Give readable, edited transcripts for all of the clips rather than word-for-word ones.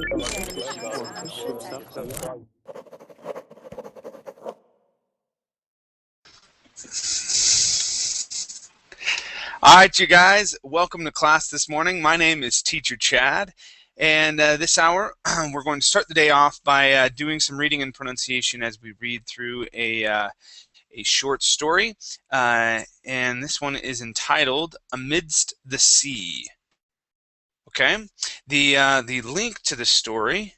All right, you guys, welcome to class this morning. My name is Teacher Chad, and this hour we're going to start the day off by doing some reading and pronunciation as we read through a short story, and this one is entitled "Amidst the Sea." Okay, the link to the story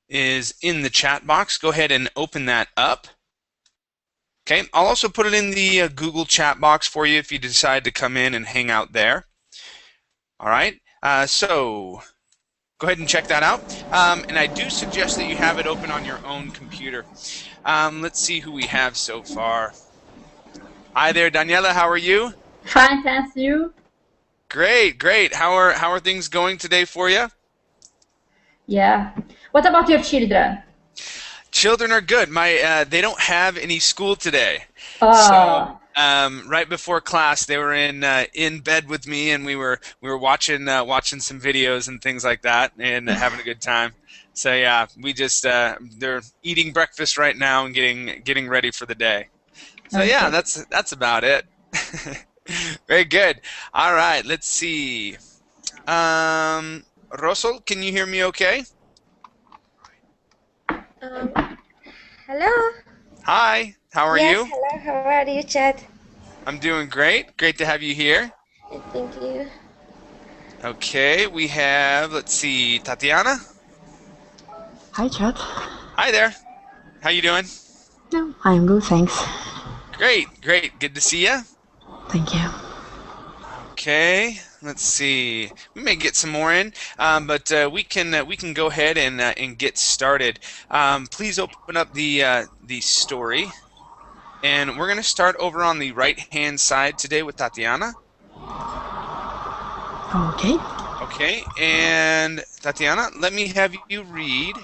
is in the chat box. Go ahead and open that up. Okay, I'll also put it in the Google chat box for you if you decide to come in and hang out there. All right, so go ahead and check that out. And I do suggest that you have it open on your own computer. Let's see who we have so far. Hi there, Daniela. How are you? Fine, thanks. You? Great, great. How are things going today for you? Yeah. What about your children? Children are good. They don't have any school today. Oh. So right before class, they were in bed with me, and we were watching some videos and things like that, and having a good time. So yeah, we just they're eating breakfast right now and getting ready for the day. So Okay. yeah, that's about it. Very good. All right, let's see. Rosal, can you hear me okay? Hello. Hi, how are you? Hello. How are you, Chad? I'm doing great. Great to have you here. Thank you. Okay, we have, let's see, Tatiana. Hi, Chad. Hi there. How you doing? No, I am good, thanks. Great, great. Good to see you. Thank you. Okay, let's see. We may get some more in, but we can go ahead and get started. Please open up the story, and we're going to start over on the right-hand side today with Tatiana. Okay. Okay, and Tatiana, let me have you read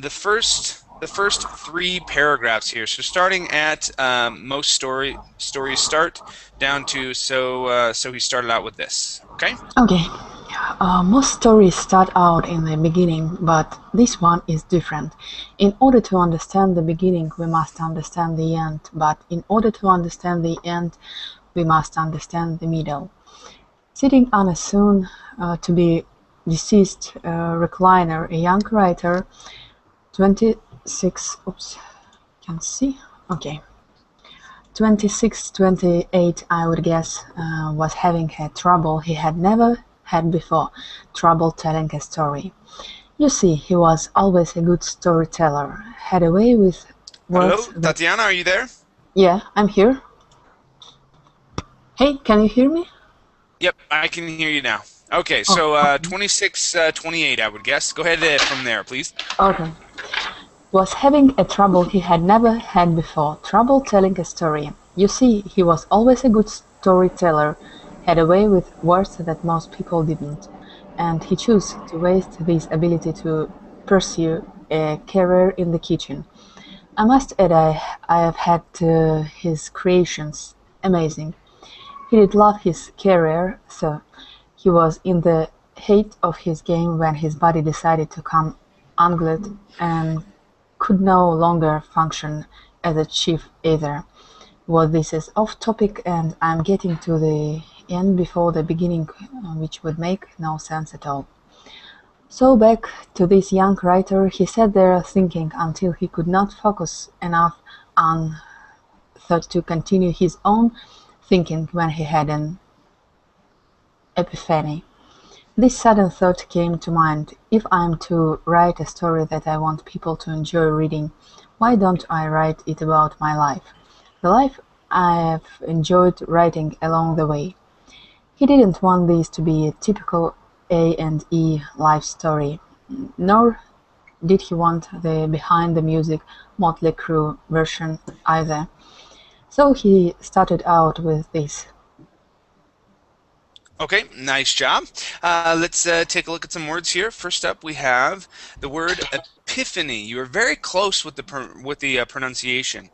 the first three paragraphs here. So starting at most stories start down to so he started out with this. Okay. Okay. Most stories start out in the beginning, but this one is different. In order to understand the beginning, we must understand the end. But in order to understand the end, we must understand the middle. Sitting on a soon to be deceased recliner, a young writer, 26, can see? Okay. 26, 28, I would guess, was having had trouble he had never had before, trouble telling a story. You see, he was always a good storyteller, had a way with words. Hello, Tatiana, are you there? Yeah, I'm here. Hey, can you hear me? Yep, I can hear you now. Okay, so 26, 28, I would guess. Go ahead from there, please. Okay. Was having a trouble he had never had before, trouble telling a story. You see, he was always a good storyteller, had a way with words that most people didn't, and he chose to waste this ability to pursue a career in the kitchen. I must add I have had his creations amazing. He did love his career, so he was in the height of his game when his body decided to come unglued and could no longer function as a chief either. Well, this is off topic and I'm getting to the end before the beginning, which would make no sense at all. So back to this young writer, he sat there thinking until he could not focus enough on thought to continue his own thinking when he had an epiphany. This sudden thought came to mind: if I'm to write a story that I want people to enjoy reading, why don't I write it about my life? The life I've enjoyed writing along the way. He didn't want this to be a typical A&E life story, nor did he want the behind-the-music Motley Crue version either. So he started out with this. Okay, nice job. Let's take a look at some words here. First up, we have the word epiphany. You are very close with the pronunciation.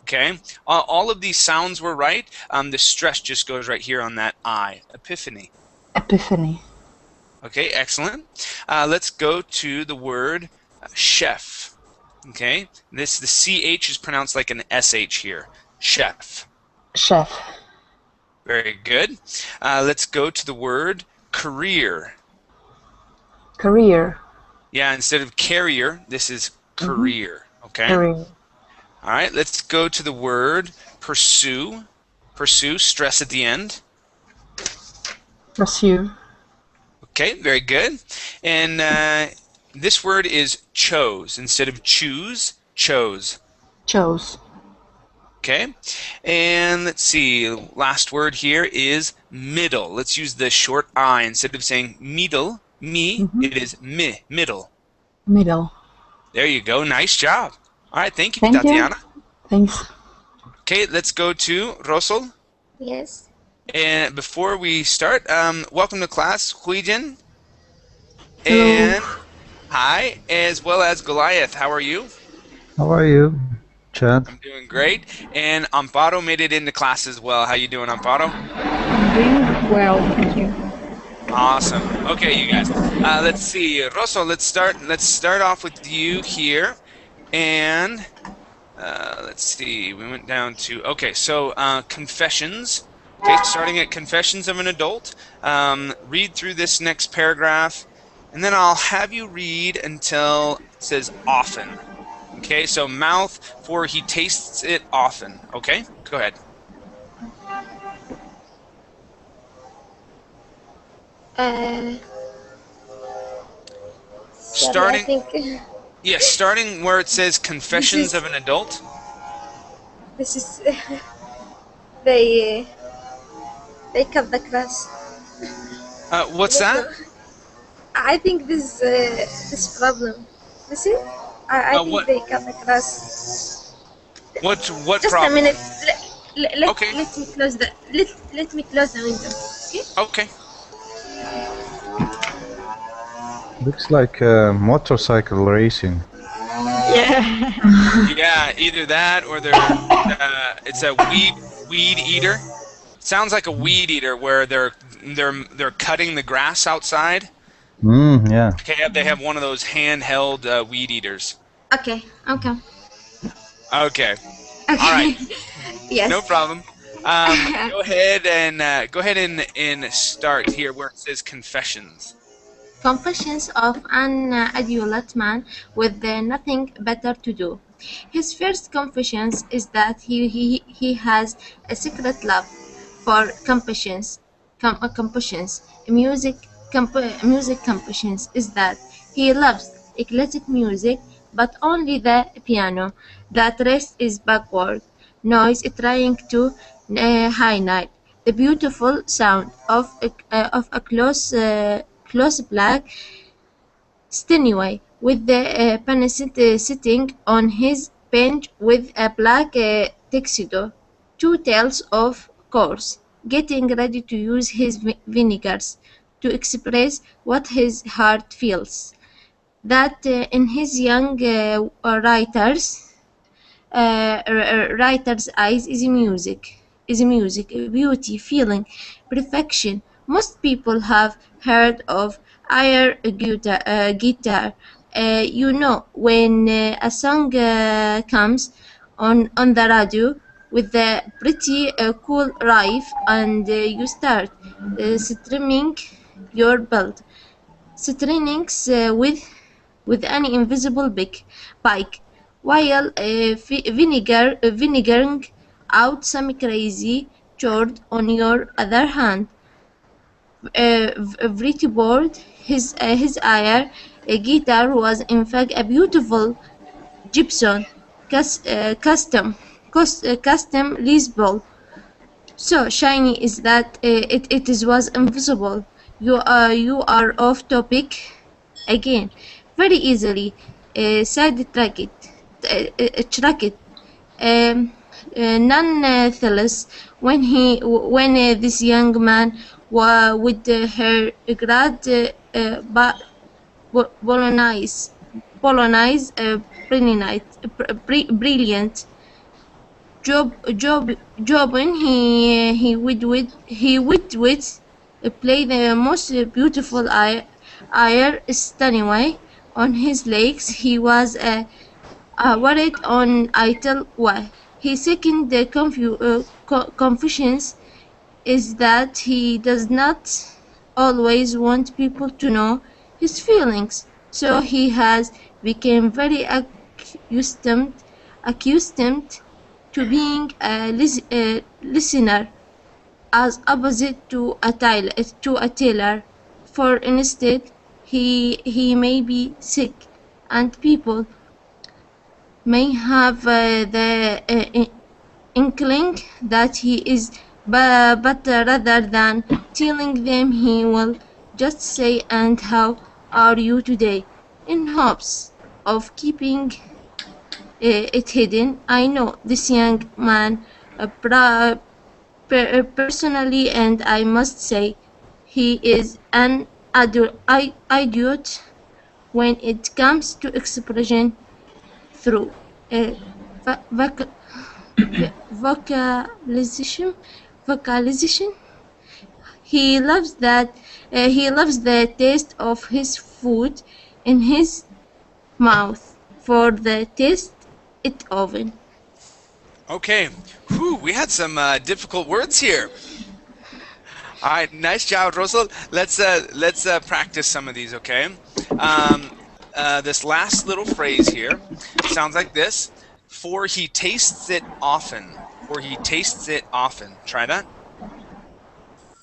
Okay, all of these sounds were right. The stress just goes right here on that I. Epiphany. Epiphany. Okay, excellent. Let's go to the word chef. Okay, the CH is pronounced like an SH here. Chef. Chef. Very good. Let's go to the word career. Career. Yeah, instead of carrier, this is career. Okay. Career. All right, let's go to the word pursue. Pursue, stress at the end. Pursue. Okay, very good. And this word is chose. Instead of choose, chose. Chose. Okay, and let's see, last word here is middle. Let's use the short I. Instead of saying middle, it is middle. Middle. There you go, nice job. All right, thank you, Thank you. Tatiana. Thanks. Okay, let's go to Rosal. Yes. And before we start, welcome to class, Huijin. Hello. And hi, as well as Goliath. How are you? How are you, Chad? I'm doing great. And Amparo made it into class as well. How you doing, Amparo? Doing well, thank you. Awesome. Okay, you guys. Let's see, Rosso. Let's start off with you here, and let's see. We went down to So confessions. Okay, starting at confessions of an adult. Read through this next paragraph, and then I'll have you read until it says often. Okay, so mouth for he tastes it often. Okay, go ahead. Sorry, I Starting. think Yes, starting where it says confessions of an adult. this is they cut the grass. What's that? I think this problem. This is. I think What? they cut the grass. What Just problem? a minute. Okay. Let me close the let me close the window. Okay. Okay. Looks like motorcycle racing. Yeah. Yeah, either that or it's a weed eater. Sounds like a weed eater where they're cutting the grass outside. Yeah. Okay, they have one of those handheld weed eaters. Okay. Okay. Okay. All right. Yes. No problem. Go ahead and start here where it says confessions. Confessions of an adult man with nothing better to do. His first confession is that he has a secret love for compositions. Music compositions is that he loves eclectic music, but only the piano. That rest is backward noise trying to highlight the beautiful sound of a close black Steinway with the pianist sitting on his bench with a black tuxedo, two tails of course, getting ready to use his vinegars to express what his heart feels. That in his young writer's eyes is music, beauty, feeling, perfection. Most people have heard of guitar. When a song comes on the radio with the pretty cool riff, and you start strumming your belt, strings with an invisible bike, while vinegaring out some crazy chord on your other hand. Board, his air guitar was in fact a beautiful Gibson custom Les Paul. So shiny is that was invisible. You are off topic again very easily. Sidetrack it, track it. Nonetheless, when this young man with her grad Bolognese brilliant job when he would with play the most beautiful Air Stanway on his legs. He was worried on idle way. His second confessions is that he does not always want people to know his feelings, so he has become very accustomed to being a listener, as opposite to a teller. For instead, he may be sick, and people may have the inkling that he is, but rather than telling them, he will just say, "And how are you today?" in hopes of keeping it hidden. I know this young man personally, and I must say he is an idiot when it comes to expression through uh, vocalization. Vocalization. He loves that. He loves the taste of his food in his mouth. For the taste it oven. Okay. Whew, we had some difficult words here. All right, nice job, Russell. Let's practice some of these, okay? This last little phrase here sounds like this: for he tastes it often. For he tastes it often. Try that.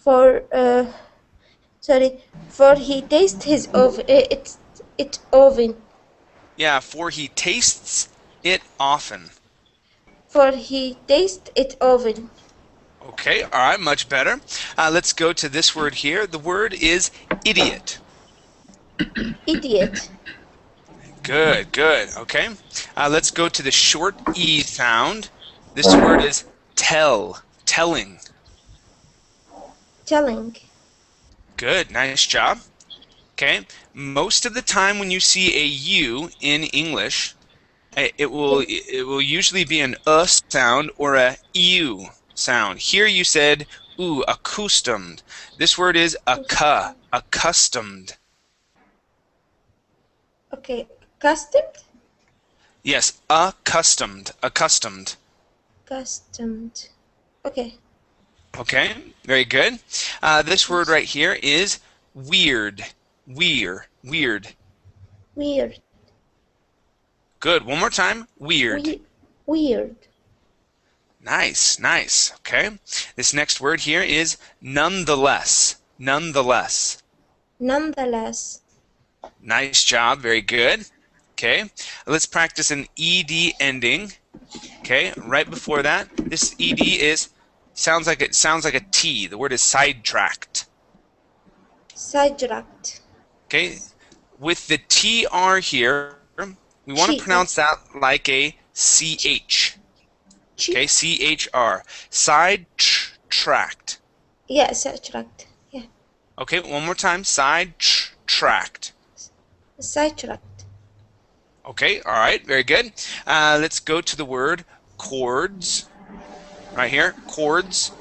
For for he tastes his it oven. Yeah, for he tastes it often. For he tastes it oven. Okay, all right, much better. Let's go to this word here. The word is idiot. Idiot. Good, good. Okay. Let's go to the short E sound. This word is tell, telling. Telling. Good, nice job. Okay. Most of the time when you see a U in English, it will usually be an sound or a U sound. Here you said accustomed. This word is accustomed. Okay. Accustomed. Yes, accustomed. Accustomed. Okay. Okay, very good. This word right here is weird. Weird. Weird. Good. One more time. Weird. Weird. Nice, nice. Okay. This next word here is nonetheless. Nonetheless. Nonetheless. Nice job. Very good. Okay. Let's practice an ed ending. Okay. Right before that, this ed sounds like a T. The word is sidetracked. Sidetracked. Okay. With the TR here, we want to pronounce that like a CH. Okay, CHR. Sidetracked. Yeah, sidetracked. Yeah. Okay, one more time. Sidetracked. Sidetracked. Okay, all right, very good. Let's go to the word chords. Right here, chords.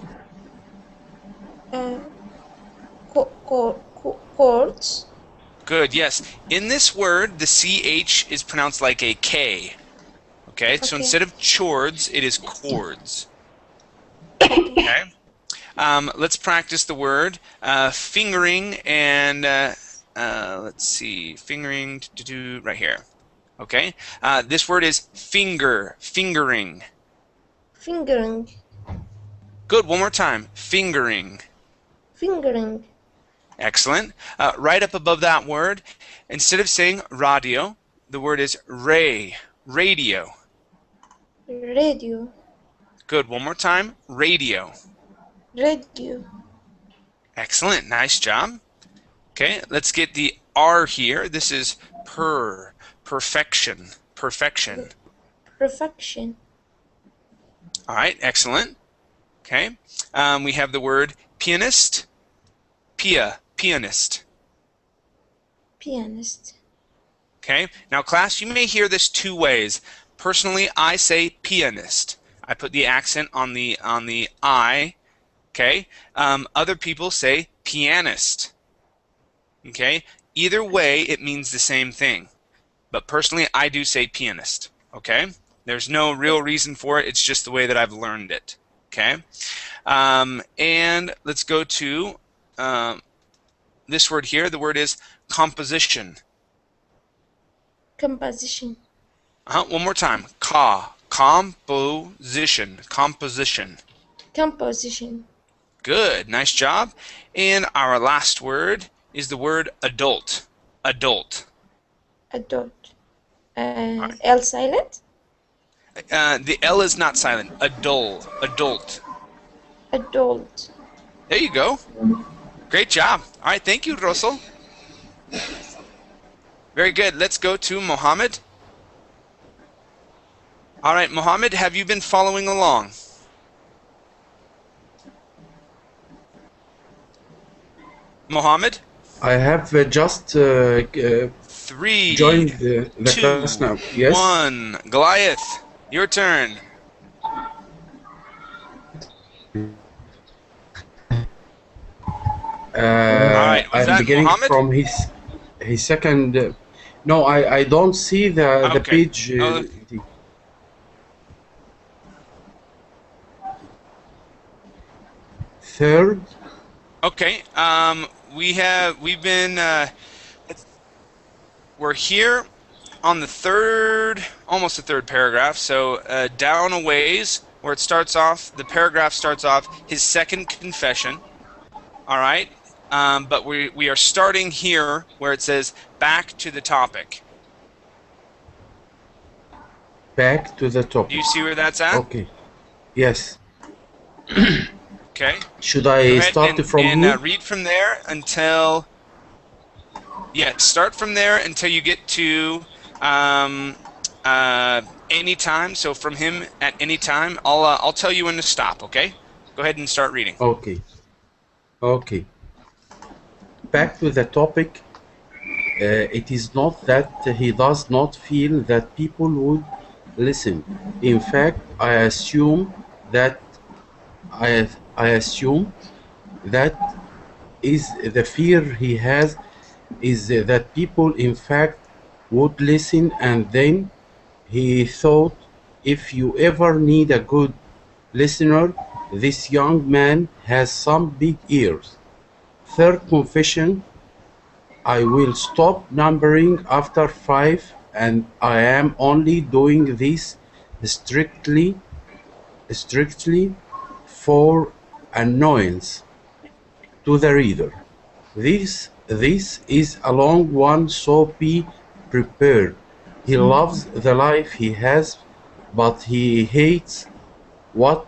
Chords. Good, yes. In this word, the CH is pronounced like a K. Okay, so instead of chords, it is chords. Okay. Let's practice the word fingering and let's see, fingering right here. Okay, this word is fingering. Fingering. Good. One more time. Fingering. Fingering. Excellent. Right up above that word, instead of saying radio, the word is radio. Radio. Good. One more time. Radio. Radio. Excellent. Nice job. Okay, let's get the R here. This is perfection. Perfection. Perfection. All right, excellent. Okay, we have the word pianist. Pianist. Pianist. Okay, now class, you may hear this two ways. Personally, I say pianist. I put the accent on the I. Okay, other people say pianist. Okay, Either way, it means the same thing. But personally, I do say pianist. Okay? There's no real reason for it. It's just the way that I've learned it. Okay? And let's go to this word here. The word is composition. Composition. One more time. Composition. Composition. Composition. Good. Nice job. And our last word is the word adult. Adult. Adult. right. L silent? The L is not silent. Adult. Adult. Adult. There you go. Great job. All right. Thank you, Russell. Very good. Let's go to Mohammed. All right, Mohammed, have you been following along? Mohammed? I have just 3, joined the 2, class now. Yes. 1. Goliath, your turn. Alright, was I'm that beginning Mohammed? from his second. No, I don't see the Okay. page. Third. Okay. We're here on the third, almost the third paragraph. So down a ways, where it starts off, the paragraph starts off his second confession. All right. But we are starting here where it says back to the topic. Back to the top. Do you see where that's at? Okay. Yes. Okay. Should Go I ahead start and, from and here? read from there until. Yeah, start from there until you get to any time. So from him at any time, I'll tell you when to stop. Okay. Go ahead and start reading. Okay. Okay. Back to the topic. It is not that he does not feel that people would listen. In fact, I assume that is the fear he has is that people in fact would listen, and then he thought, if you ever need a good listener, this young man has some big ears. Third confession, I will stop numbering after 5, and I am only doing this strictly for annoyance to the reader. This is a long one, so be prepared. He loves the life he has, but he hates what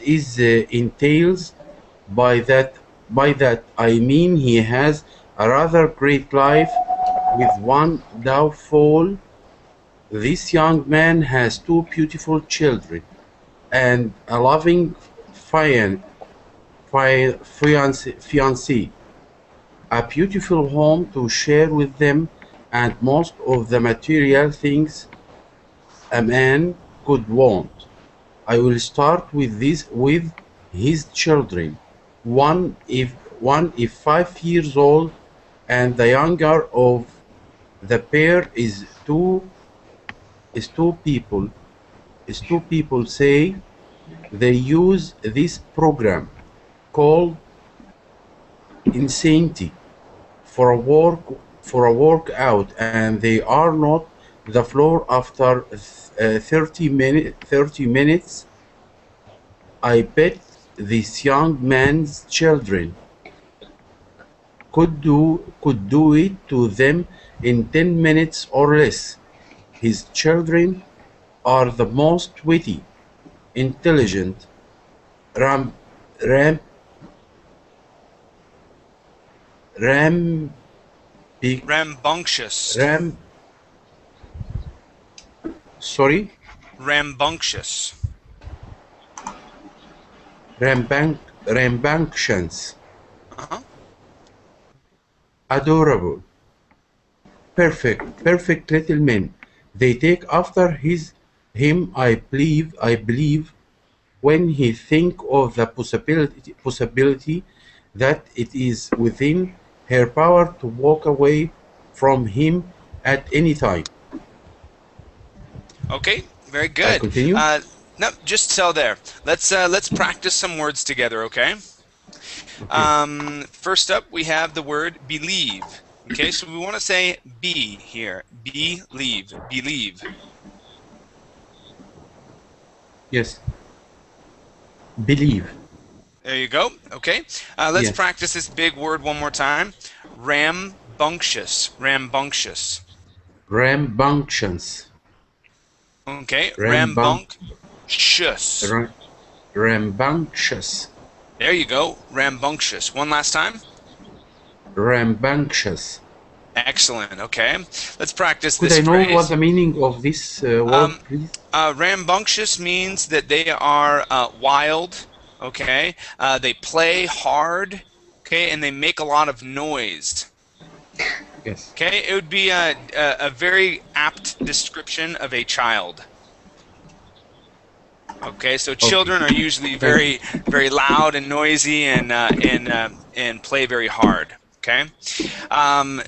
is entails by that. By that I mean he has a rather great life with one downfall. This young man has 2 beautiful children and a loving fiancée, a beautiful home to share with them, and most of the material things a man could want. I will start with his children. One is 5 years old, and the younger of the pair is two people say they use this program called Insanity for a workout, and they are not the floor after 30 minutes. I bet this young man's children could do it to them in 10 minutes or less. His children are the most witty, intelligent, Rambunctious. Sorry? Rambunctious. Rambunctious. Uh-huh. Adorable. Perfect little men. They take after him, I believe, when he think of the possibility that it is within her power to walk away from him at any time. Okay, very I good. continue? No, just till there. Let's practice some words together, okay? Okay. First up, we have the word believe. Okay, so we want to say be here. Believe. Believe. Yes. Believe. There you go. Okay. Let's Yes. practice this big word one more time. Rambunctious. Rambunctious. Rambunctious. Okay. Rambun- Rambunctious. ra- Rambunctious. There you go. Rambunctious. One last time. Rambunctious. Excellent. Okay. Let's practice Could this I know phrase. what the meaning of this word, please? Rambunctious means that they are wild. Okay. They play hard. Okay, and they make a lot of noise. Yes. Okay, it would be a very apt description of a child. Okay, so children are usually very loud and noisy and play very hard. Okay.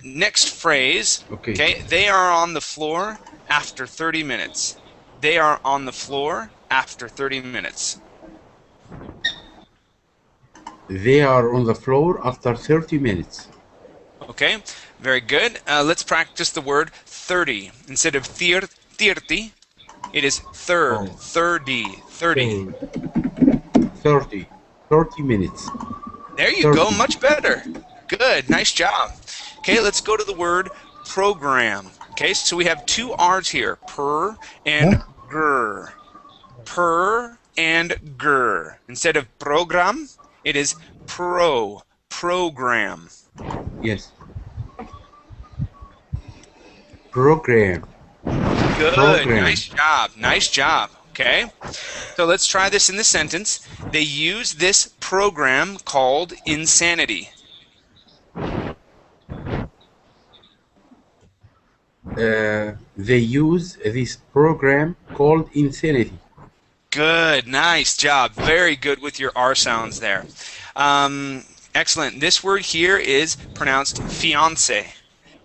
Next phrase. Okay. Okay, they are on the floor after 30 minutes. They are on the floor after 30 minutes. They are on the floor after 30 minutes. Okay, very good. Let's practice the word 30. Instead of 30, it is Oh. 30. 30. 30 minutes. There you 30. go, much better. Good, nice job. Okay, let's go to the word program. Okay, so we have two R's here, per and gur. Per and gur. Instead of program, it is program. Yes. Program. Good, Program. nice job, nice job. Okay, so let's try this in the sentence. They use this program called insanity. They use this program called Insanity. Good, nice job. Very good with your R sounds there. Excellent. This word here is pronounced fiance.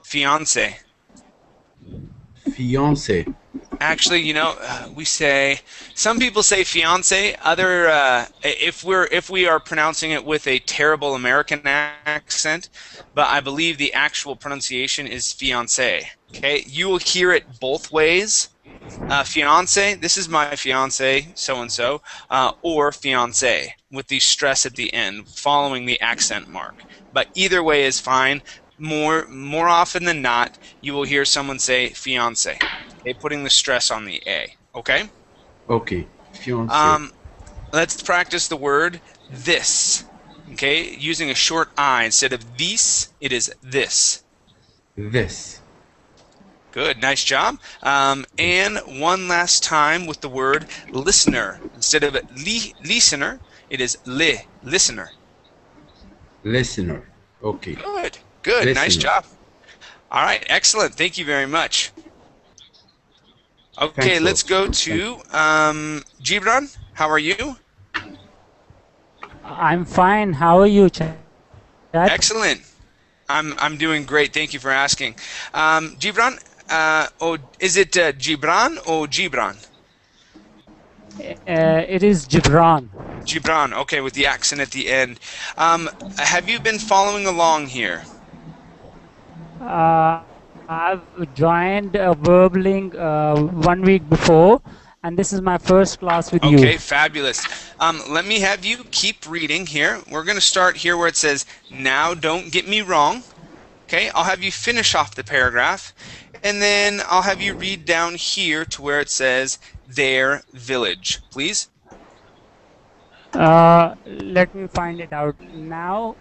Fiance. Fiance. Actually, you know, some people say fiance. If we are pronouncing it with a terrible American accent, but I believe the actual pronunciation is fiance. Okay, you will hear it both ways. Fiance, this is my fiance, so and so, or fiance with the stress at the end, following the accent mark. But either way is fine. More often than not, you will hear someone say fiance. Okay, putting the stress on the A. Okay. Okay. Fiance. Let's practice the word this. Okay, using a short I instead of these, it is this. This. Good, nice job. And one last time with the word listener. Instead of listener, it is listener. Listener. Okay. Good, good, nice Listener. job. All right, excellent. Thank you very much. Okay, Thanks, let's go Ross. to Gibran. How are you? I'm fine. How are you, Chad? Excellent. I'm doing great. Thank you for asking. Gibran, is it Gibran or Gibran? It is Gibran. Gibran. Okay, with the accent at the end. Have you been following along here? I've joined Verbling 1 week before, and this is my first class with you. Okay, fabulous. Let me have you keep reading here. We're going to start here where it says, now don't get me wrong. Okay, I'll have you finish off the paragraph, and then I'll have you read down here to where it says, their village. Please. Let me find it out. Now,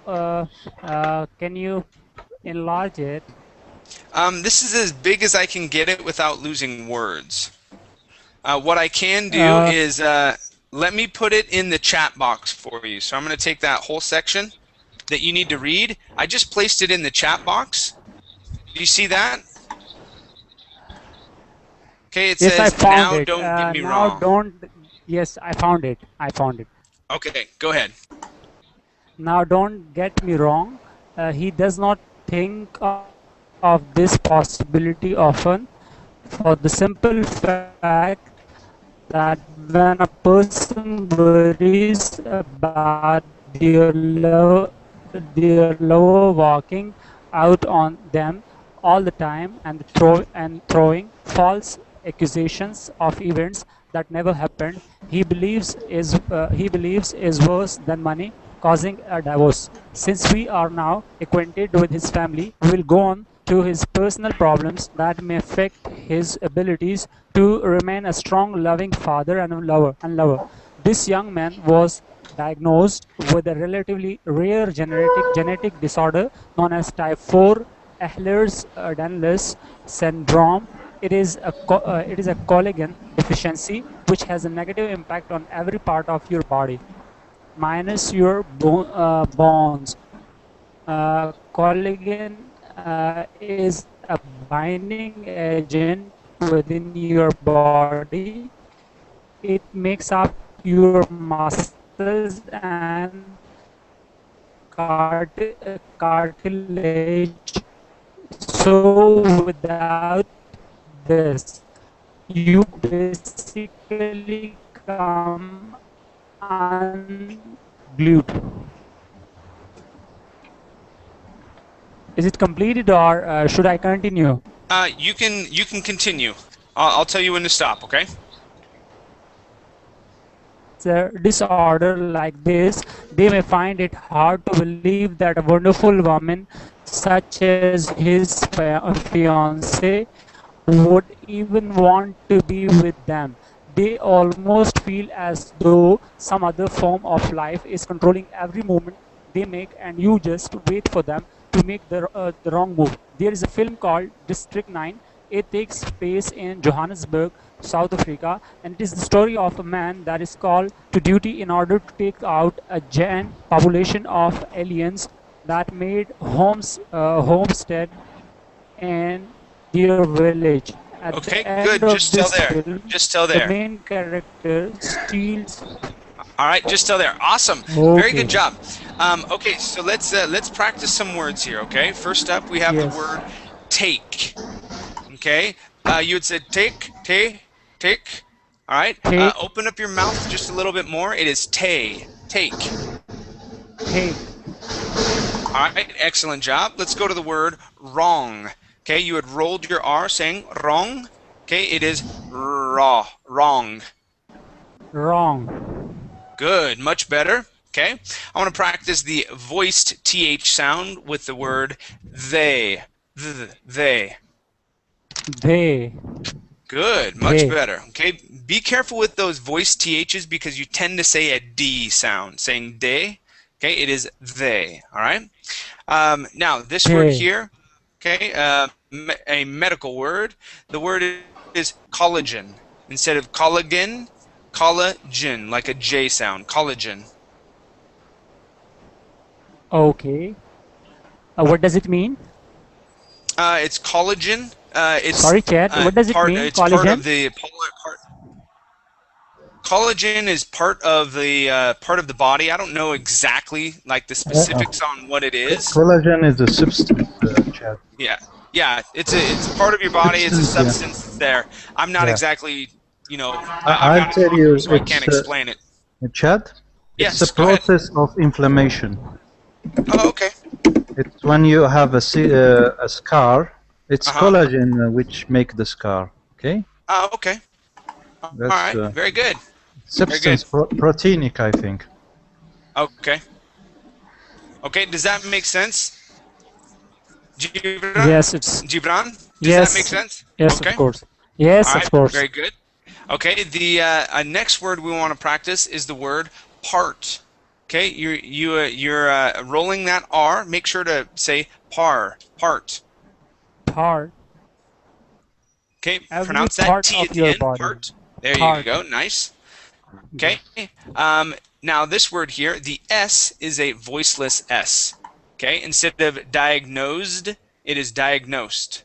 can you enlarge it? This is as big as I can get it without losing words. What I can do is let me put it in the chat box for you. So I'm going to take that whole section that you need to read. I just placed it in the chat box. Do you see that? Okay, it Yes, I says, found now it. don't get me now wrong. don't. Yes, I found it. I found it. Okay, go ahead. Now don't get me wrong. he does not think of this possibility often, for the simple fact that when a person worries about their lover walking out on them all the time and throwing false accusations of events that never happened, he believes is worse than money causing a divorce. Since we are now acquainted with his family, we will go on to his personal problems that may affect his abilities to remain a strong, loving father and lover. This young man was diagnosed with a relatively rare genetic disorder known as type 4 Ehlers-Danlos syndrome. It is a collagen deficiency which has a negative impact on every part of your body, minus your bones. Collagen is a binding agent within your body. It makes up your muscles and cartilage. So without this, you basically come unglued. Is it completed, or should I continue? You can continue. I'll tell you when to stop. Okay. A disorder like this, they may find it hard to believe that a wonderful woman such as his fiance would even want to be with them. They almost feel as though some other form of life is controlling every movement they make, and you just wait for them to make the wrong move. There is a film called District 9. It takes place in Johannesburg, South Africa, and it is the story of a man that is called to duty in order to take out a giant population of aliens that made homestead in their village. At the Okay. end Good. of Just tell this there. film, Just tell the there. main character steals. All right. Just tell there. Awesome. Very good Okay. job. Okay. So let's practice some words here. Okay. First up, we have the Yes. word take. Okay. You had said take. All right. Take. Open up your mouth just a little bit more. It is take. Take. All right. Excellent job. Let's go to the word wrong. Okay. You had rolled your R, saying wrong. Okay. It is wrong. Wrong. Good. Much better. Okay. I want to practice the voiced TH sound with the word they. They. They. Good, much They. better. Okay, be careful with those voiced THs because you tend to say a D sound, saying they. Okay, it is they. All right. Now this word They. here, okay, a medical word. The word is collagen instead of collagen. Collagen, like a J sound. Collagen. Okay. What does it mean? It's collagen. It's Sorry, Chad. What does it mean? It's part Collagen? of the polar part. Collagen is part of the body. I don't know exactly like the specifics on what it is. Collagen is a substance, Chad. Yeah, it's part of your body. It's a Substance, yeah. substance there. I'm not Yeah. exactly, I'm I'll not a tell you, doctor, so I it's can't explain it. Chad. Yes, It's a go ahead. process of inflammation. Oh, okay. It's when you have a scar. It's Uh-huh. collagen which make the scar. Okay. Oh, okay. All That's right. Very good. substance proteinic, I think. Okay. Okay. Does that make sense? Gibran? Yes, it's. Gibran? Does Yes. that make sense? Yes, Okay. of course. Yes, All right, of course. very good. Okay, the next word we want to practice is the word part. Okay, you're rolling that R. Make sure to say part. Part. Okay, Every pronounce that part T of at the your end. body. Part. There you Part. go. Nice. Okay. Now this word here, the S is a voiceless S. Okay, instead of diagnosed, it is diagnosed.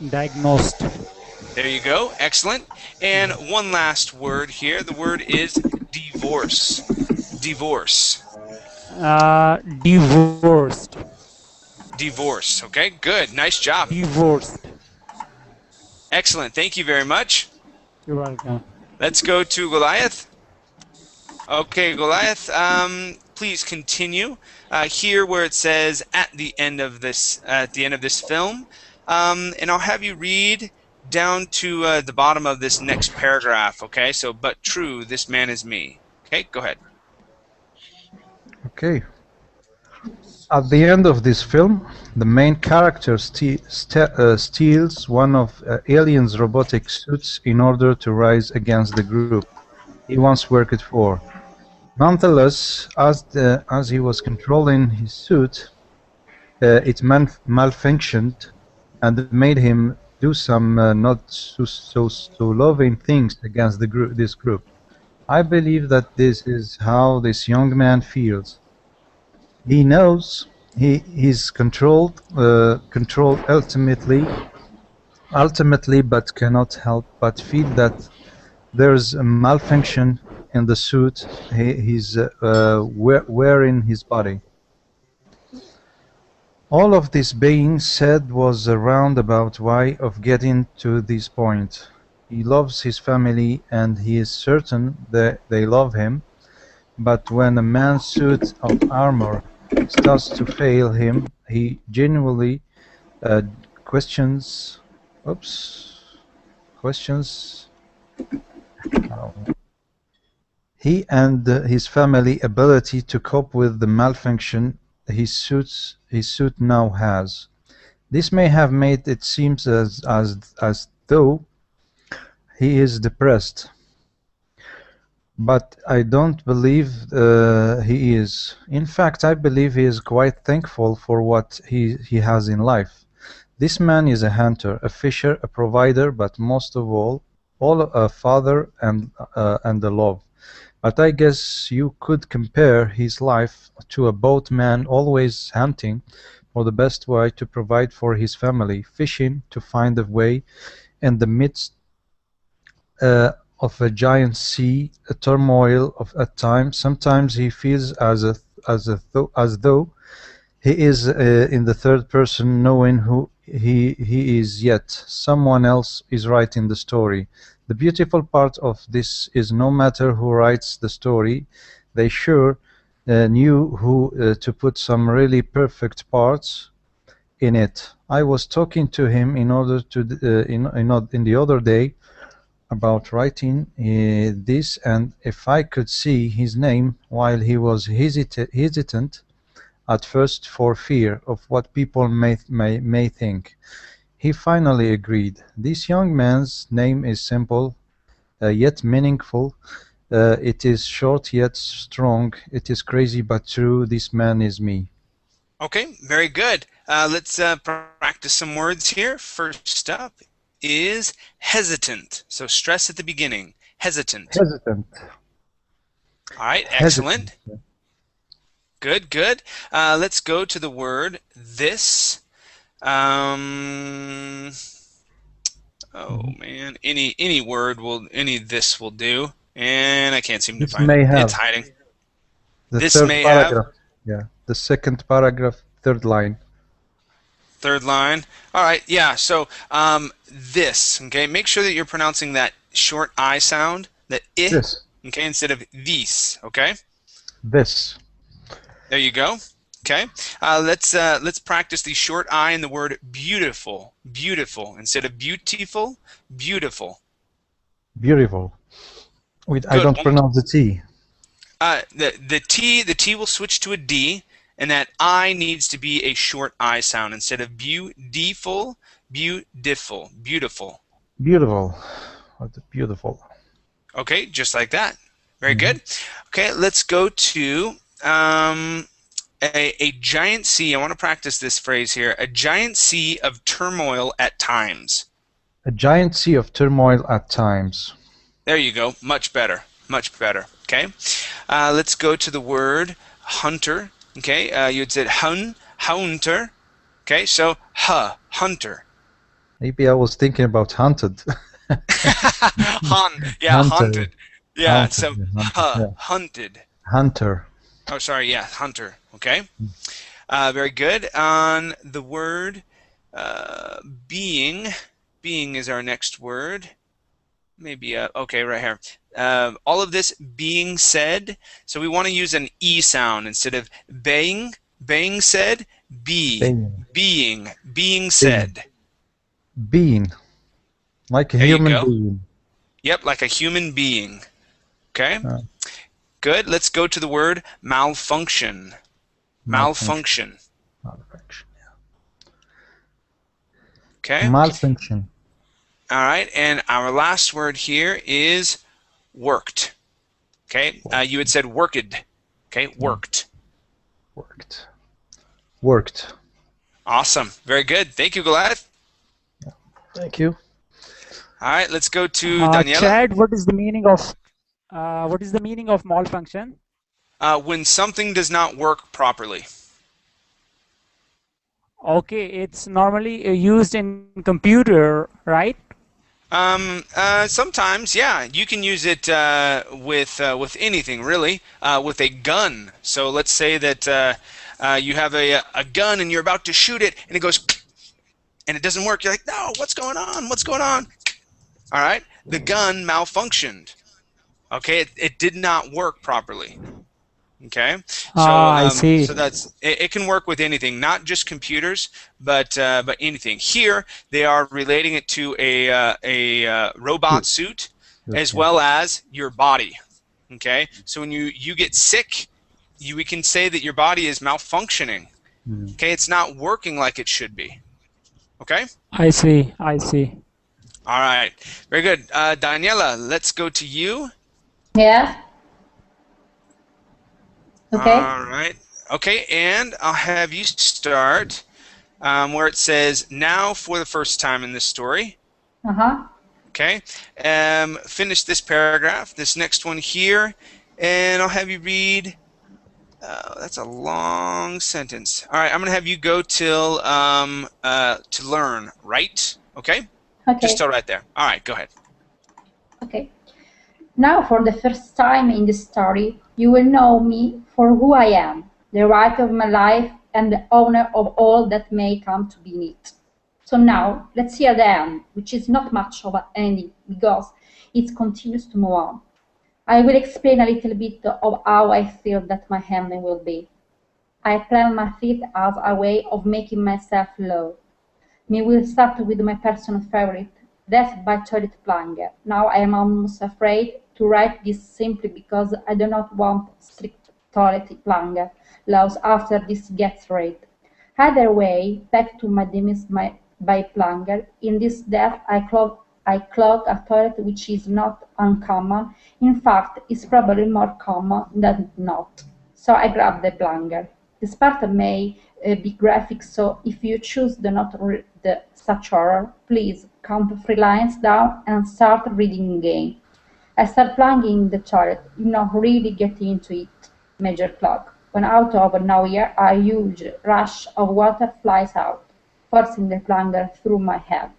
Diagnosed. There you go. Excellent. And one last word here. The word is divorce. Divorce. Divorced. Divorce. Okay, good. Nice job. Divorced. Excellent. Thank you very much. You're welcome. Let's go to Goliath. Okay, Goliath, please continue here where it says at the end of this film, and I'll have you read down to the bottom of this next paragraph. Okay, so but true, this man is me. Okay, go ahead. Okay. At the end of this film, the main character steals one of Alien's robotic suits in order to rise against the group he once worked for. Nonetheless, as he was controlling his suit, it malfunctioned and made him do some not so loving things against this group. I believe that this is how this young man feels. He knows he is controlled ultimately, but cannot help but feel that there's a malfunction in the suit he's wearing his body. All of this being said was a roundabout way of getting to this point. He loves his family and he is certain that they love him, but when a man's suit of armor starts to fail him, he genuinely questions he and his family ability to cope with the malfunction his suit now has. This may have made it seem as though he is depressed, but I don't believe he is. In fact, I believe he is quite thankful for what he has in life. This man is a hunter, a fisher, a provider, but most of all a father and a love. But I guess you could compare his life to a boatman always hunting for the best way to provide for his family, fishing to find a way in the midst of a giant sea, a turmoil at times. Sometimes he feels as though he is in the third person, knowing who he is, yet someone else is writing the story. The beautiful part of this is no matter who writes the story, they sure knew who to put some really perfect parts in it. I was talking to him in the other day about writing this, and if I could see his name while he was hesitant at first for fear of what people may think, he finally agreed. This young man's name is simple, yet meaningful. It is short yet strong. It is crazy but true. This man is me. Okay, very good. Let's practice some words here. First up is hesitant. So stress at the beginning. Hesitant. Hesitant. All right, excellent. Hesitant. Good, good. Let's go to the word this. Oh man, any word this will do, and I can't seem to find it. It's hiding. This may paragraph. Yeah, the second paragraph, third line. Third line. All right, yeah. So this. Okay, make sure that you're pronouncing that short I sound, the I. This. Okay, instead of these. Okay. This. There you go. Okay, let's practice the short I in the word beautiful. Beautiful instead of beautiful. Beautiful. Beautiful. Wait, I don't pronounce the T. The T will switch to a D, and that I needs to be a short I sound instead of beautiful. Beautiful. Beautiful. Beautiful. What beautiful. Okay, just like that. Very good. Okay, let's go to a giant sea. I want to practice this phrase here. A giant sea of turmoil at times. A giant sea of turmoil at times. There you go. Much better. Much better. Okay. Let's go to the word hunter. Okay. You'd said hunter. Okay. So hunter. Maybe I was thinking about hunted. Haunted. Yeah. Hunter. Yeah. Hunted. So Yeah. hunted. Hunter. Oh, sorry, yeah, hunter. Okay. Very good. On the word being, being is our next word. Maybe, okay, right here. All of this being said, so we want to use an E sound instead of being said, Being. being Being. said. Being. Like a There you human go. being. Yep, like a human being. Okay, Uh, good. Let's go to the word malfunction. malfunction. Malfunction. Malfunction. Okay. Malfunction. All right, and our last word here is worked. Okay, you had said worked. Okay, worked. Worked. Worked. Awesome. Very good. Thank you, Goliath. Thank you. All right, let's go to Daniela. Chad, what is the meaning of malfunction? When something does not work properly. Okay, it's normally used in computer, right? Sometimes, yeah, you can use it with anything really. With a gun. So let's say that you have a gun and you're about to shoot it, and it goes, and it doesn't work. You're like, no, what's going on? What's going on? All right, the gun malfunctioned. Okay, it did not work properly. Okay, I see. so that's it can work with anything, not just computers, but anything. Here they are relating it to a robot suit as well as your body. Okay, so when you get sick, we can say that your body is malfunctioning. Okay, it's not working like it should be. Okay. I see. I see. All right, very good. Daniela, let's go to you. Yeah. Okay. All right. Okay, and I'll have you start where it says, now for the first time in this story. Uh-huh. Okay. Finish this paragraph, this next one here, and I'll have you read. That's a long sentence. All right, I'm going to have you go till to learn, right? Okay? Okay. Just till right there. All right, go ahead. Okay. Now, for the first time in the story, you will know me for who I am, the writer of my life and the owner of all that may come to be in it. So now, let's hear the end, which is not much of an ending because it continues to move on. I will explain a little bit of how I feel that my ending will be. I plan my fate as a way of making myself loved. We will start with my personal favorite, Death by Toilet Plunger. Now I am almost afraid to write this simply because I do not want strict toilet plunger laws after this gets read. Either way, back to my demise by plunger. In this death, I clog a toilet which is not uncommon. In fact, it's probably more common than not. So I grab the plunger. This part may be graphic, so if you choose to not read such horror, please count 3 lines down and start reading again. I start plunging the toilet, really getting into it. Major clog. When out of nowhere, a huge rush of water flies out, forcing the plunger through my head.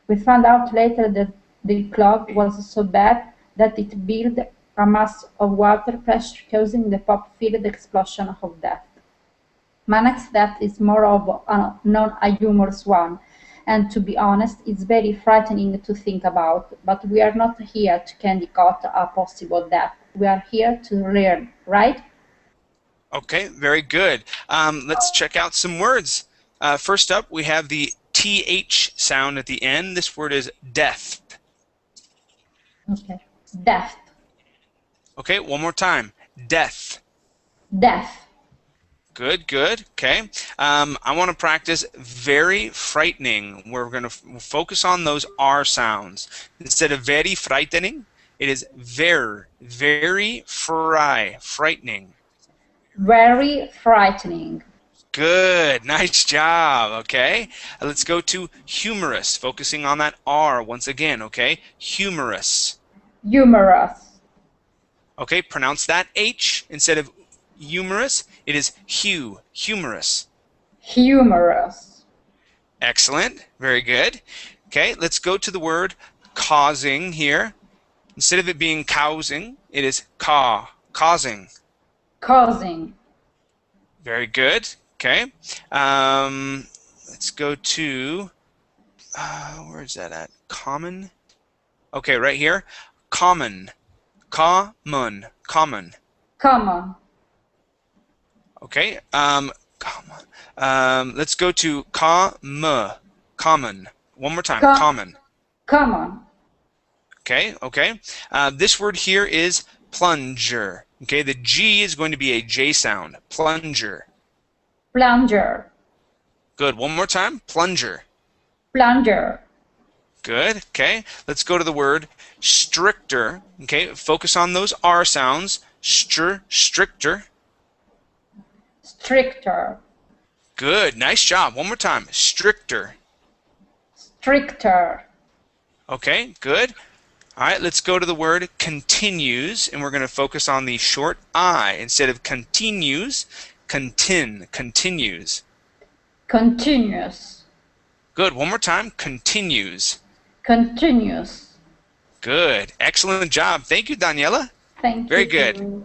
We found out later that the clog was so bad that it built a mass of water pressure, causing the pop-filled explosion of death. My next death is more of a non-humorous one, and to be honest, it's very frightening to think about, but we are not here to candy coat a possible death. We are here to learn, right? Okay, very good. Let's check out some words. First up, we have the TH sound at the end. This word is death. Okay. Death. Okay, one more time. Death. Death. Good, good. Okay. I want to practice very frightening. We're going to focus on those R sounds. Instead of very frightening, it is very frightening. Very frightening. Good. Nice job. Okay. Let's go to humorous, focusing on that R once again. Okay. Humorous. Humorous. Okay. Pronounce that H instead of humorous. It is humorous. Humorous. Excellent. Very good. Okay. Let's go to the word causing here. Instead of it being causing, it is causing. Causing. Very good. Okay. Let's go to where is that at? Common. Okay, right here. Common. Common. Common. Common. Okay. Let's go to common. One more time. Common. Common. Okay. Okay. This word here is plunger. Okay. The G is going to be a J sound. Plunger. Plunger. Good. One more time. Plunger. Plunger. Good. Okay. Let's go to the word stricter. Okay. Focus on those R sounds. Stricter. Stricter. Good. Nice job. One more time. Stricter. Stricter. Okay. Good. All right. Let's go to the word continues, and we're going to focus on the short I instead of continues. Continues. Continuous. Good. One more time. Continues. Continuous. Good. Excellent job. Thank you, Daniela. Thank you. Very good.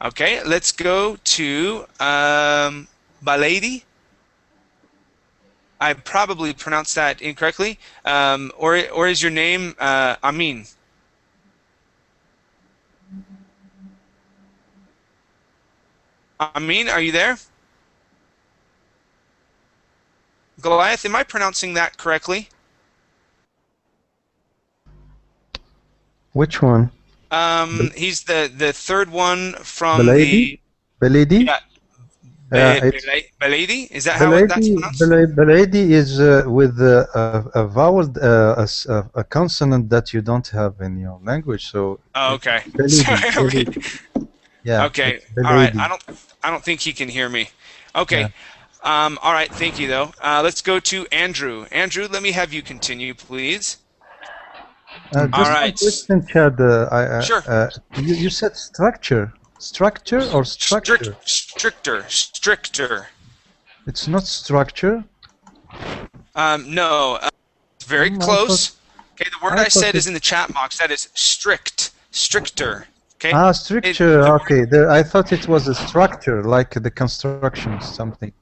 Okay, let's go to Baladi. I probably pronounced that incorrectly. Or is your name Amin? Amin, are you there? Goliath, am I pronouncing that correctly? Which one? He's the third one from Baladi? the Baladi? yeah. It's Baladi? Is that how that's pronounced? Baladi is with a vowel, a consonant that you don't have in your language. So Oh, okay. Baladi. Sorry. Baladi. Yeah. Okay. It's All right. Baladi. I don't think he can hear me. Okay. Yeah. All right. Thank you, though. Let's go to Andrew. Andrew, let me have you continue, please. Just All one right. question, Chad. Sure. You said structure or structure? Stricter. It's not structure. No. Very I close. Okay. The word I thought said it- is in the chat box. That is stricter. Okay. Stricture. the- Okay. I thought it was a structure, like the construction something.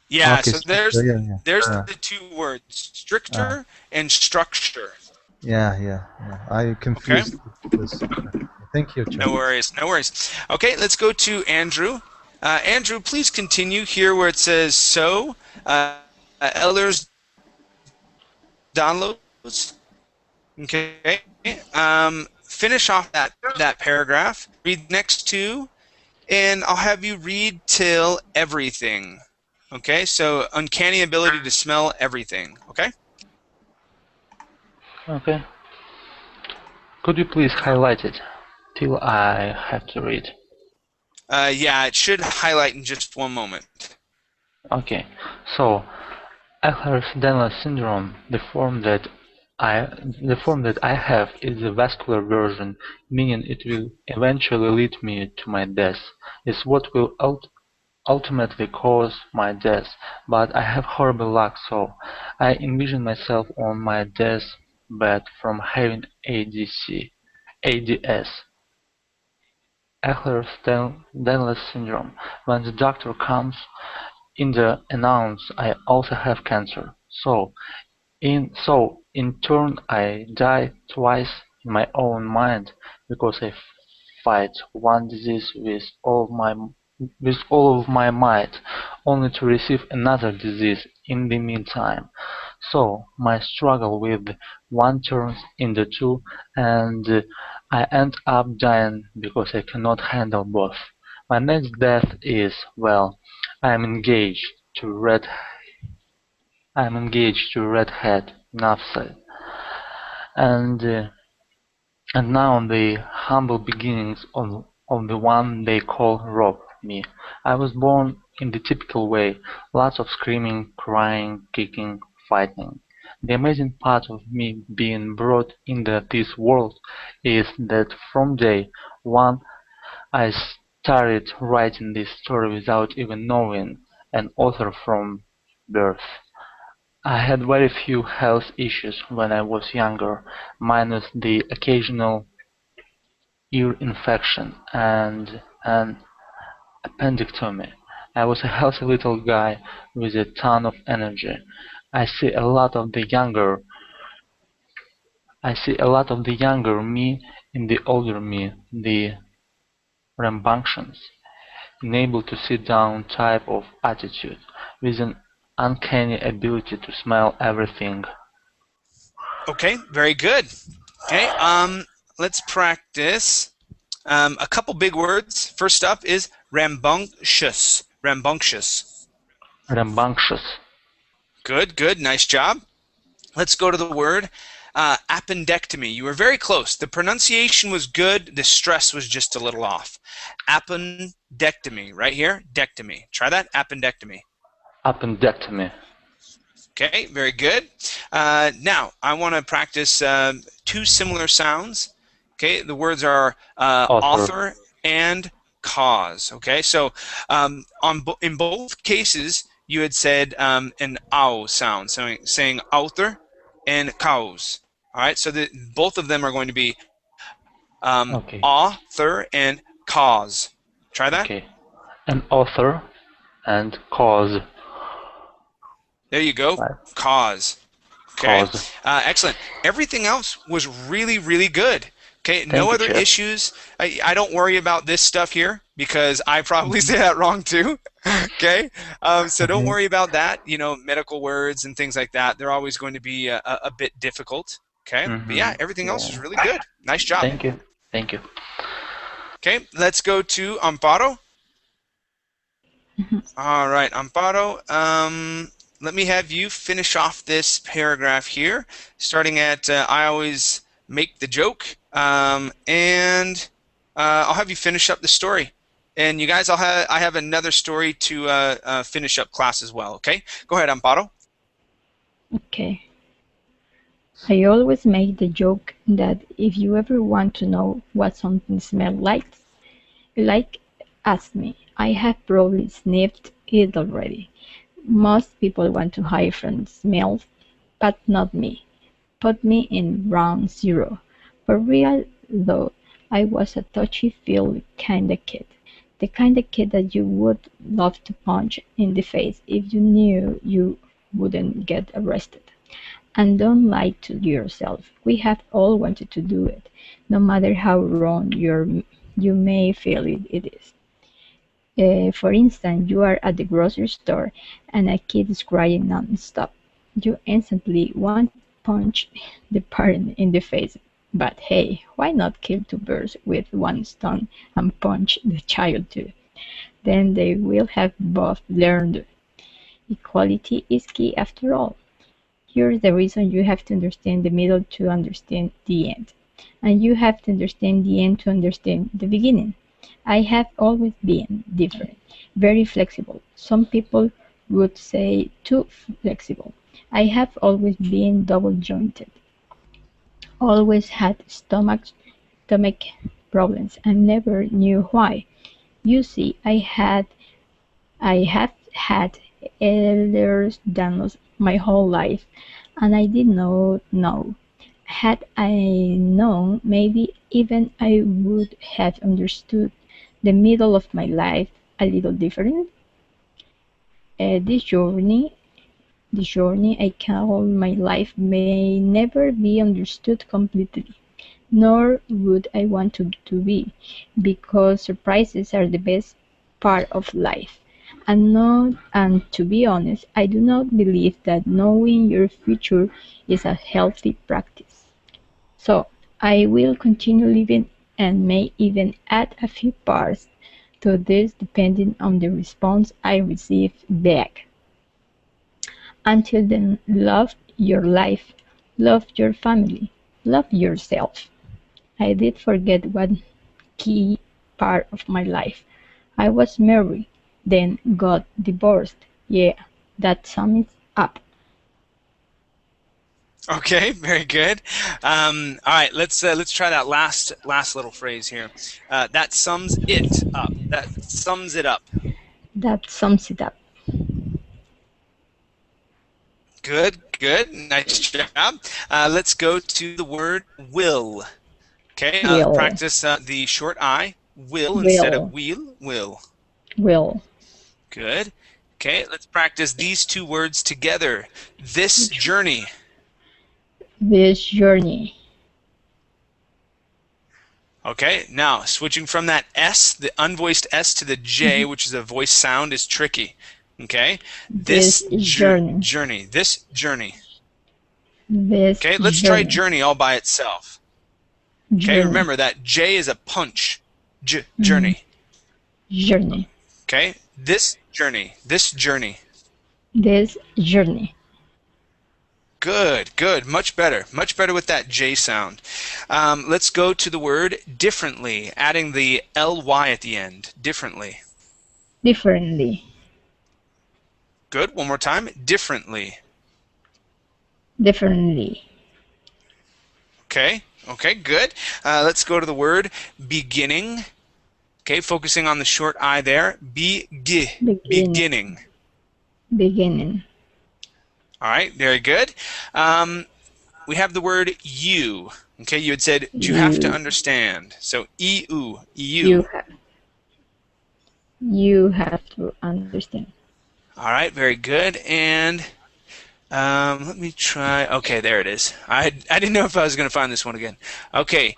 Yeah. Okay, So structure, yeah. there's the two words, stricter and structure. Yeah. I confused this. Thank you, Chad. No worries. Okay, let's go to Andrew. Andrew, please continue here where it says so. Elders downloads. Okay. Finish off that paragraph. Read next to, and I'll have you read till everything. Okay. So uncanny ability to smell everything. Okay. Okay. Could you please highlight it till I have to read? Yeah, it should highlight in just one moment. Okay. So, Ehlers-Danlos syndrome, the form that I have is the vascular version, meaning it will eventually lead me to my death. It's what will ultimately cause my death, but I have horrible luck, so I envision myself on my death bed from having ADS. Ehlers-Danlos syndrome. When the doctor comes in to announce I also have cancer. So in turn I die twice in my own mind because I fight one disease with all of my might, only to receive another disease in the meantime. So my struggle with one turns into two, and I end up dying because I cannot handle both. My next death is, well, I am engaged to redhead Nafsa, and now the humble beginnings of the one they call Rob me. I was born in the typical way, lots of screaming, crying, kicking, fighting. The amazing part of me being brought into this world is that from day one I started writing this story without even knowing an author from birth. I had very few health issues when I was younger, minus the occasional ear infection and Appendectomy. I was a healthy little guy with a ton of energy. I see a lot of the younger I see a lot of the younger me in the older me, the rambunctious, unable to sit down type of attitude, with an uncanny ability to smell everything. Okay, very good. Okay, let's practice. A couple big words. First up is rambunctious. Rambunctious. Rambunctious. Good, good, nice job. Let's go to the word appendectomy. You were very close. The pronunciation was good. The stress was just a little off. Appendectomy, right here. Dectomy. Try that. Appendectomy. Appendectomy. Okay, very good. Now, I want to practice two similar sounds. Okay, the words are author and cause. Okay, so in both cases, you had said an ow sound, so saying author and cause. All right, so both of them are going to be Okay. author and cause. Try that. Okay. An author and cause. There you go. Right. Cause. Okay. Cause. Excellent. Everything else was really, really good. Okay. Thank No you, other Chef. issues. I don't worry about this stuff here because I probably say that wrong too. Okay. So don't worry about that. You know, medical words and things like that. They're always going to be a bit difficult. Okay. But yeah, everything else is really good. Nice job. Thank you. Thank you. Okay. Let's go to Amparo. All right, Amparo. Let me have you finish off this paragraph here, starting at I always make the joke, and I'll have you finish up the story. And you guys, I have another story to finish up class as well. Okay, go ahead, Amparo. Okay. I always make the joke that if you ever want to know what something smells like, ask me. I have probably sniffed it already. Most people want to hide from smells, but not me. Put me in round zero. For real though, I was a touchy-feely kinda kid. The kinda kid that you would love to punch in the face if you knew you wouldn't get arrested. And don't lie to yourself. We have all wanted to do it, no matter how wrong you may feel it is. For instance, you are at the grocery store and a kid is crying non-stop. You instantly want to punch the parent in the face. But hey, why not kill two birds with one stone and punch the child too? Then they will have both learned. Equality is key after all. Here's the reason: you have to understand the middle to understand the end. And you have to understand the end to understand the beginning. I have always been different, very flexible. Some people would say too flexible. I have always been double-jointed, always had stomach problems and never knew why. You see, I have had Ehlers-Danlos my whole life, and I did not know. Had I known, maybe even I would have understood the middle of my life a little different. This journey I call my life may never be understood completely, nor would I want to be, because surprises are the best part of life. And to be honest, I do not believe that knowing your future is a healthy practice. So I will continue living and may even add a few parts to this depending on the response I receive back. Until then, love your life, love your family, love yourself. I did forget one key part of my life. I was married, then got divorced. Yeah, that sums it up. Okay, very good. All right, let's try that last little phrase here. That sums it up. That sums it up. That sums it up. Good, good, nice job. Let's go to the word will. Okay, Will. practice the short I. Will instead of wheel. Will. Will. Good. Okay, let's practice these two words together. This journey. This journey. Okay, now switching from that S, the unvoiced S, to the J, which is a voice sound, is tricky. Okay, This journey. journey. This journey. This Okay, let's try journey all by itself. Okay, journey. remember that J is a punch. Journey. Journey. Okay, this journey. This journey. This journey. Good, good, much better with that J sound. Let's go to the word differently, adding the ly at the end. Differently. Differently. Good, one more time. Differently. Differently. Okay, good. Let's go to the word beginning. Okay, focusing on the short I there. Beginning. Beginning. All right, very good. We have the word you. Okay, you had said, you have to understand. So, you. You have to understand. All right, very good. And let me try. Okay, there it is. I didn't know if I was going to find this one again. Okay.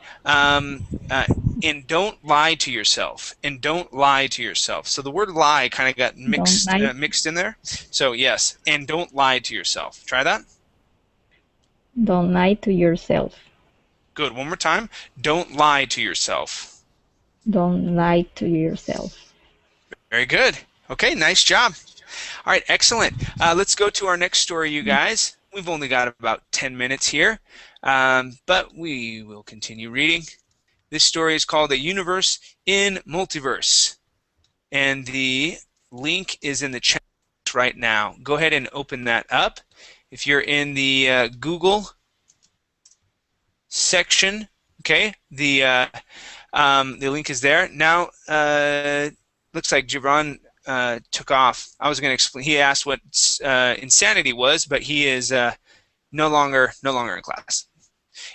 And don't lie to yourself. And don't lie to yourself. So the word lie kind of got mixed in there. So yes, and don't lie to yourself. Try that. Don't lie to yourself. Good. One more time. Don't lie to yourself. Don't lie to yourself. Very good. Okay, nice job. All right, excellent. Let's go to our next story, you guys. We've only got about 10 minutes here, but we will continue reading. This story is called A Universe in Multiverse, and the link is in the chat right now. Go ahead and open that up. If you're in the Google section, okay, the link is there. Now, looks like Gibran took off. I was going to explain. He asked what insanity was, but he is no longer in class.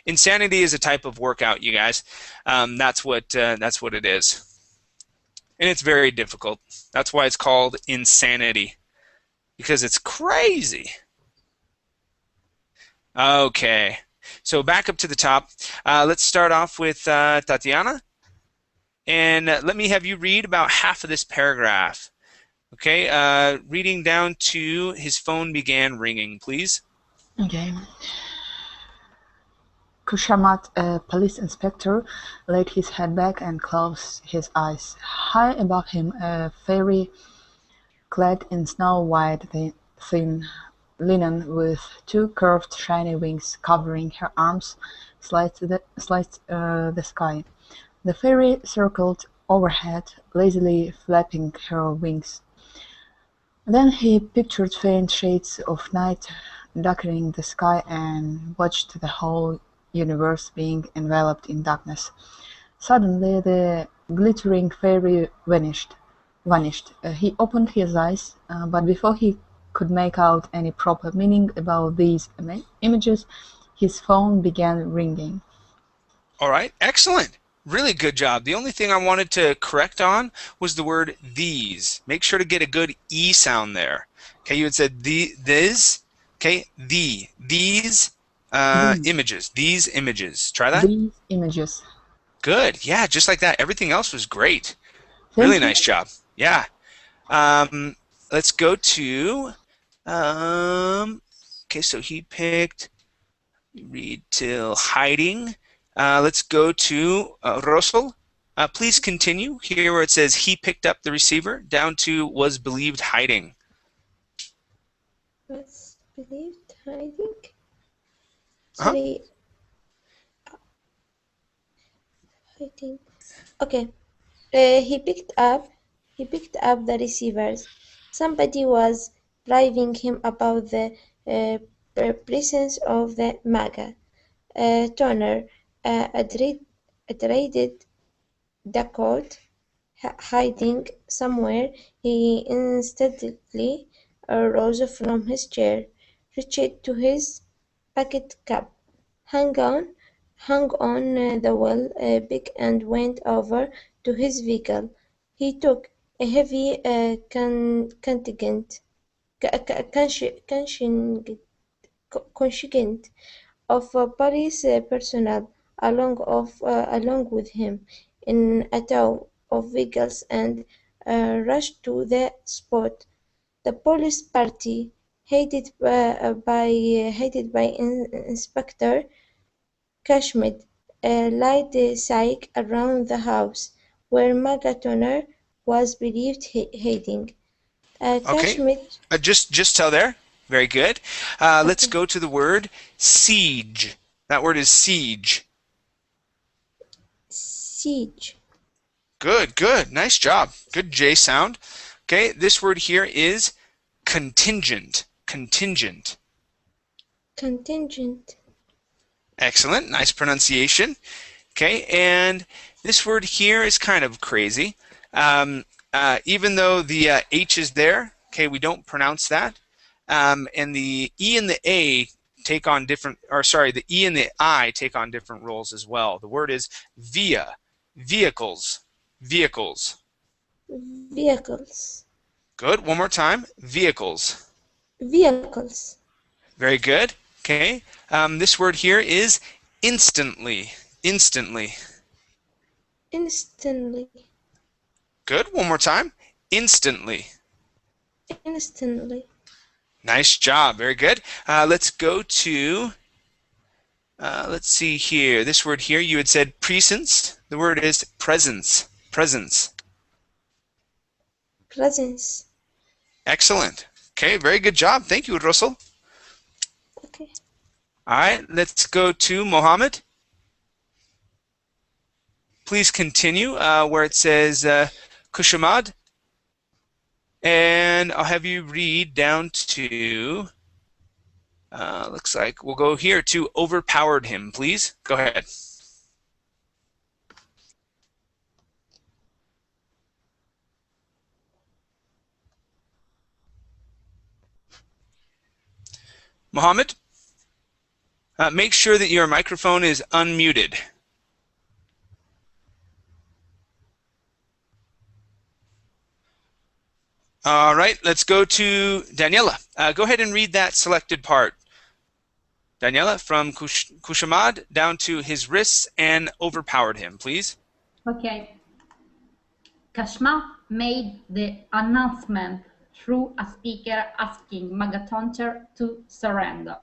Insanity is a type of workout, you guys. That's what it is, and it's very difficult. That's why it's called insanity, because it's crazy. Okay, so back up to the top. Let's start off with Tatiana, and let me have you read about half of this paragraph. Okay, reading down to his phone began ringing, please. Okay. Kushamat, a police inspector, laid his head back and closed his eyes. High above him, a fairy, clad in snow-white thin linen, with two curved shiny wings covering her arms, sliced the sky. The fairy circled overhead, lazily flapping her wings. Then he pictured faint shades of night darkening the sky and watched the whole universe being enveloped in darkness. Suddenly the glittering fairy vanished. He opened his eyes, but before he could make out any proper meaning about these images, his phone began ringing. All right, excellent. Really good job. The only thing I wanted to correct on was the word these. Make sure to get a good E sound there. Okay, you had said these. Okay, these images. These images. Try that. These images. Good. Yeah, just like that. Everything else was great. Really nice job. Yeah. Let's go to. Okay, so he picked. Read till hiding. Let's go to Rosal. Please continue here where it says he picked up the receiver down to was believed hiding. Was believed hiding? Sorry. Hiding. Okay. He picked up the receivers. Somebody was bribing him about the presence of the MAGA toner. Dreaded the code hiding somewhere. He instantly rose from his chair, reached to his pocket cap, hung on the wheel, and went over to his vehicle. He took a heavy contingent, contingent of police personnel along with him in a tow of vehicles and rushed to the spot. The police party, headed by Inspector Kashmid, laid siege around the house where Magatoner was believed hiding. Okay, Kashmid, just tell there. Very good. Let's okay, go to the word siege. That word is siege. siege, Good, good. Nice job. Good J sound. Okay, this word here is contingent. Contingent. contingent, Excellent. Nice pronunciation. Okay, and this word here is kind of crazy. Even though the H is there, okay, we don't pronounce that. And the E and the A take on different, or sorry, the E and the I take on different roles as well. The word is via, vehicles, vehicles. vehicles, Good. One more time. Vehicles. vehicles, Very good. Okay. This word here is instantly. Instantly. instantly, Good. One more time. Instantly. instantly, Nice job. Very good. Let's go to, let's see here. This word here, you had said presence. The word is presence. Presence. presence, Excellent. Okay. Very good job. Thank you, Russell. okay, All right. Let's go to Mohammed. Please continue where it says Kushamad. And I'll have you read down to, looks like we'll go here to overpowered him, please. Go ahead. Mohammed, make sure that your microphone is unmuted. All right, let's go to Daniela. Go ahead and read that selected part. Daniela, from Kushamad down to his wrists and overpowered him, please. Okay. Kashmir made the announcement through a speaker asking Magatonter to surrender.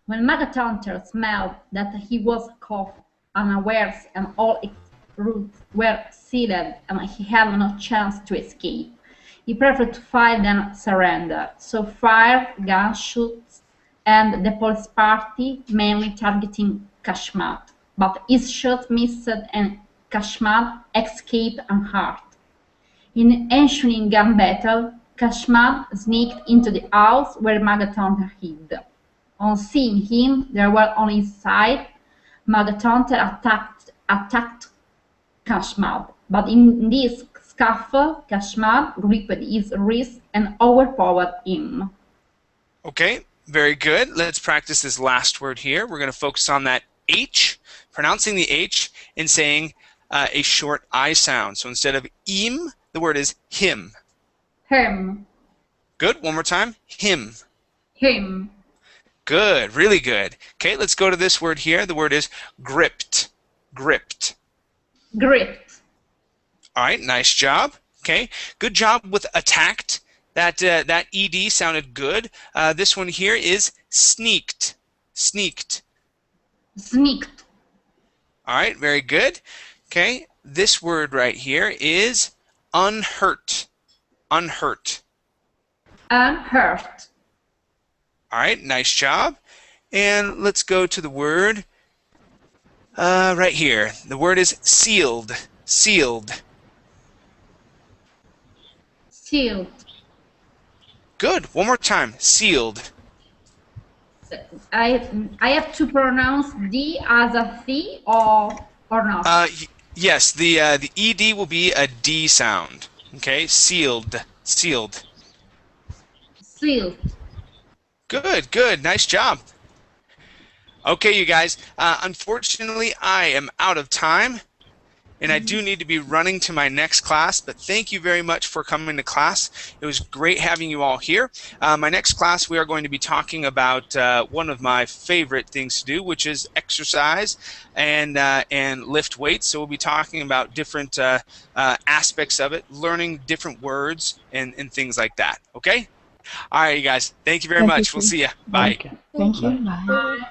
When Magatonter smelled that he was caught unawares and all its routes were sealed and he had no chance to escape, he preferred to fight than surrender, so fired gunshots and the police party, mainly targeting Kashmir. But his shot missed and Kashmir escaped unhurt. In ensuing gun battle, Kashmir sneaked into the house where Magatonter hid. On seeing him, they were on his side. Magatonter attacked Kashmir, but in this scuffle, Kashmir gripped his wrist and overpowered him. Okay, very good. Let's practice this last word here. We're going to focus on that H, pronouncing the H and saying a short I sound. So instead of im, the word is him. Him. Good. One more time. Him. Him. Good. Really good. Okay, let's go to this word here. The word is gripped. Gripped. Gripped. All right, nice job. Okay, good job with attacked. That ed sounded good. This one here is sneaked. Sneaked. Sneaked. All right, very good. Okay, this word right here is unhurt. Unhurt. Unhurt. All right, nice job. And let's go to the word right here. The word is sealed. Sealed. Sealed. Good. One more time. Sealed. I have to pronounce D as a C or not? Yes, the ed will be a D sound. Okay, sealed. Sealed. Sealed. Good, good. Nice job. Okay, you guys. Unfortunately, I am out of time. and I do need to be running to my next class, but thank you very much for coming to class. It was great having you all here. My next class, we are going to be talking about one of my favorite things to do, which is exercise and lift weights. So we'll be talking about different aspects of it, learning different words and things like that. Okay? All right, you guys. Thank you very Thank you, much. We'll Steve. see you. Bye. Bye. Thank you. Bye. Bye.